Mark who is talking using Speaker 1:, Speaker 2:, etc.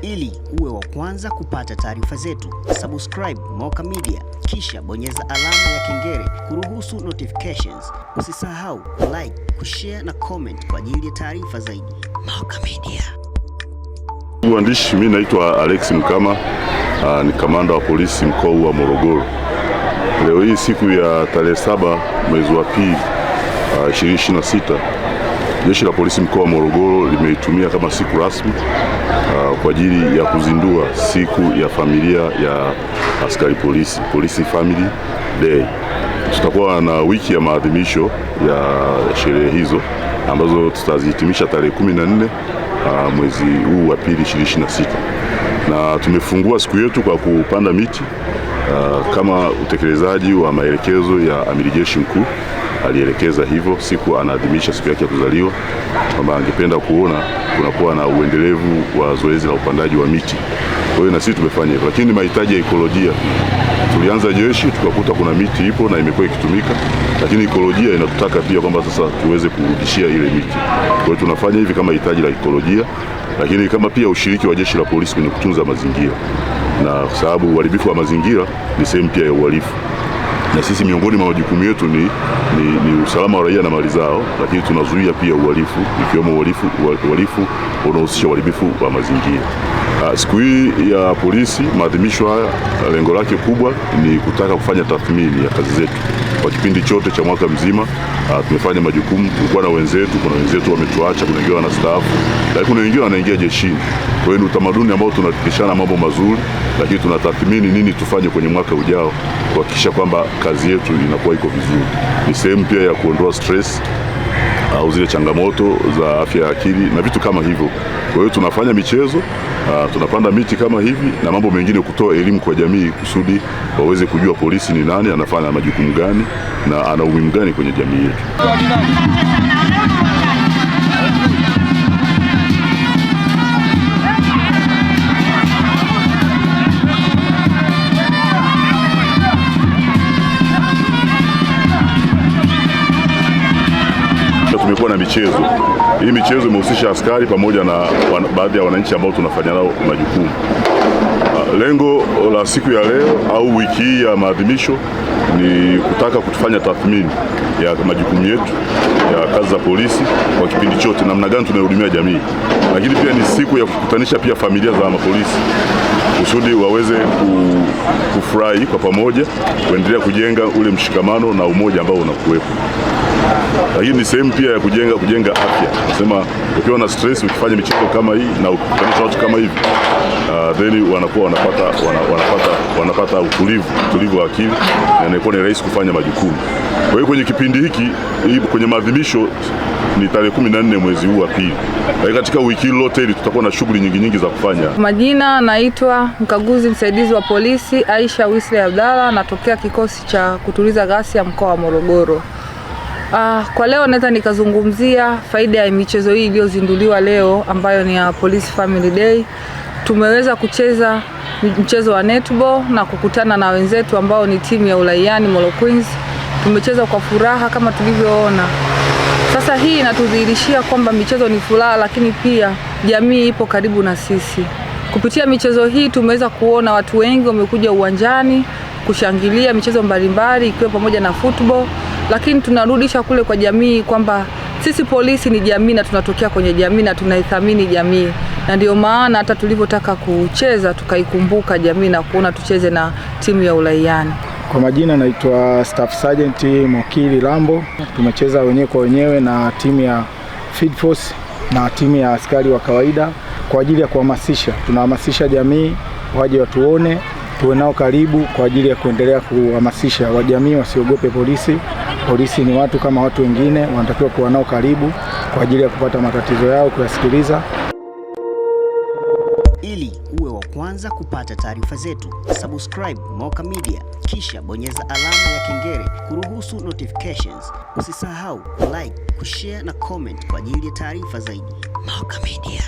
Speaker 1: Ili uwe wa kwanza kupata taarifa zetu, subscribe Moka Media kisha bonyeza alama ya kengele kuruhusu notifications. Usisahau like, kushare na comment kwa ajili ya taarifa zaidi. Moka Media.
Speaker 2: Mwandishi, mimi naitwa Alex Mkama, ni kamanda wa polisi mkoa wa Morogoro. Leo hii siku ya tarehe 7 mwezi wa pili 2026, Jeshi la Polisi mkoa wa Morogoro limeitumia kama siku rasmi kwa ajili ya kuzindua siku ya familia ya askari polisi, Police Family Day. Tutakuwa na wiki ya maadhimisho ya sherehe hizo ambazo tutazihitimisha tarehe 14 mwezi huu wa pili 2026, na tumefungua siku yetu kwa kupanda miti kama utekelezaji wa maelekezo ya Amiri Jeshi Mkuu. Alielekeza hivyo siku anaadhimisha siku yake ya kuzaliwa, kwamba angependa kuona kunakuwa na uendelevu wa zoezi la upandaji wa miti. Kwa hiyo na sisi tumefanya hivyo, lakini mahitaji ya ekolojia, tulianza jeshi tukakuta kuna miti ipo na imekuwa ikitumika, lakini ekolojia inatutaka pia kwamba sasa tuweze kurudishia ile miti. Kwa hiyo tunafanya hivi kama hitaji la ekolojia, lakini kama pia ushiriki wa jeshi la polisi kwenye kutunza mazingira, na kwa sababu uharibifu wa mazingira ni sehemu pia ya uhalifu, na sisi miongoni mwa majukumu yetu ni usalama wa raia na mali zao, lakini tunazuia pia uhalifu, ikiwemo uhalifu unaohusisha uharibifu wa mazingira. Siku hii ya polisi, maadhimisho haya, lengo lake kubwa ni kutaka kufanya tathmini ya kazi zetu kwa kipindi chote cha mwaka mzima. Tumefanya majukumu, tulikuwa na wenzetu, kuna wenzetu wametuacha, kuna wengine wanastaafu, lakini kuna wengine wanaingia jeshini. Kwa hiyo ni utamaduni ambao tunahakikishana mambo mazuri, lakini tunatathmini nini tufanye kwenye mwaka ujao kuhakikisha kwamba kazi yetu inakuwa iko vizuri. Ni sehemu pia ya kuondoa stress au zile changamoto za afya ya akili na vitu kama hivyo. Kwa hiyo tunafanya michezo, tunapanda miti kama hivi na mambo mengine, kutoa elimu kwa jamii kusudi waweze kujua polisi ni nani, anafanya majukumu gani na ana umuhimu gani kwenye jamii yetu. Tumekuwa na michezo. Hii michezo imehusisha askari pamoja na baadhi ya wananchi ambao tunafanya nao majukumu. Lengo la siku ya leo au wiki hii ya maadhimisho ni kutaka kufanya tathmini ya majukumu yetu ya kazi za polisi kwa kipindi chote, namna gani tunahudumia jamii, lakini pia ni siku ya kukutanisha pia familia za mapolisi kusudi waweze kufurahi kwa pamoja, kuendelea kujenga ule mshikamano na umoja ambao unakuwepo. Lakini ni sehemu pia ya kujenga afya. Nasema ukiwa na stress, ukifanya michezo kama hii na ukikutanisha watu kama hivi, then wanakuwa wanapata utulivu wa akili na inakuwa ni rahisi kufanya majukumu. Kwa hiyo kwenye kipindi hiki, kwenye maadhimisho ni tarehe 14 mwezi huu wa pili. Lakini katika wiki lote hili tutakuwa na shughuli nyingi za kufanya.
Speaker 3: Majina, naitwa mkaguzi msaidizi wa polisi Aisha Wisle Abdalla, natokea kikosi cha kutuliza ghasia mkoa wa Morogoro. Kwa leo naweza nikazungumzia faida ya michezo hii iliyozinduliwa leo ambayo ni ya Police Family Day. Tumeweza kucheza mchezo wa netball na kukutana na wenzetu ambao ni timu ya Ulaiani Molo Queens. Tumecheza kwa furaha kama tulivyoona. Sasa hii inatudhihirishia kwamba michezo ni furaha, lakini pia jamii ipo karibu na sisi. Kupitia michezo hii tumeweza kuona watu wengi wamekuja uwanjani kushangilia michezo mbalimbali ikiwa pamoja na football, lakini tunarudisha kule kwa jamii kwamba sisi polisi ni jamii na tunatokea kwenye jamii na tunaithamini jamii, na ndio maana hata tulivyotaka kucheza tukaikumbuka jamii na kuona tucheze na timu ya Ulaiani.
Speaker 4: Kwa majina naitwa Staff Sergeant Mokili Lambo. Tumecheza wenyewe kwa wenyewe na timu ya Field Force na timu ya askari wa kawaida kwa ajili ya kuhamasisha. Tunahamasisha jamii waje watuone, tuwe nao karibu kwa ajili ya kuendelea kuhamasisha wajamii wasiogope polisi. Polisi ni watu kama watu wengine, wanatakiwa kuwa nao karibu kwa ajili ya kupata matatizo yao, kuyasikiliza.
Speaker 1: Ili uwe wa kwanza kupata taarifa zetu, subscribe Moka Media kisha bonyeza alama ya kengele kuruhusu notifications. Usisahau like, kushare na comment kwa ajili ya taarifa zaidi. Moka Media.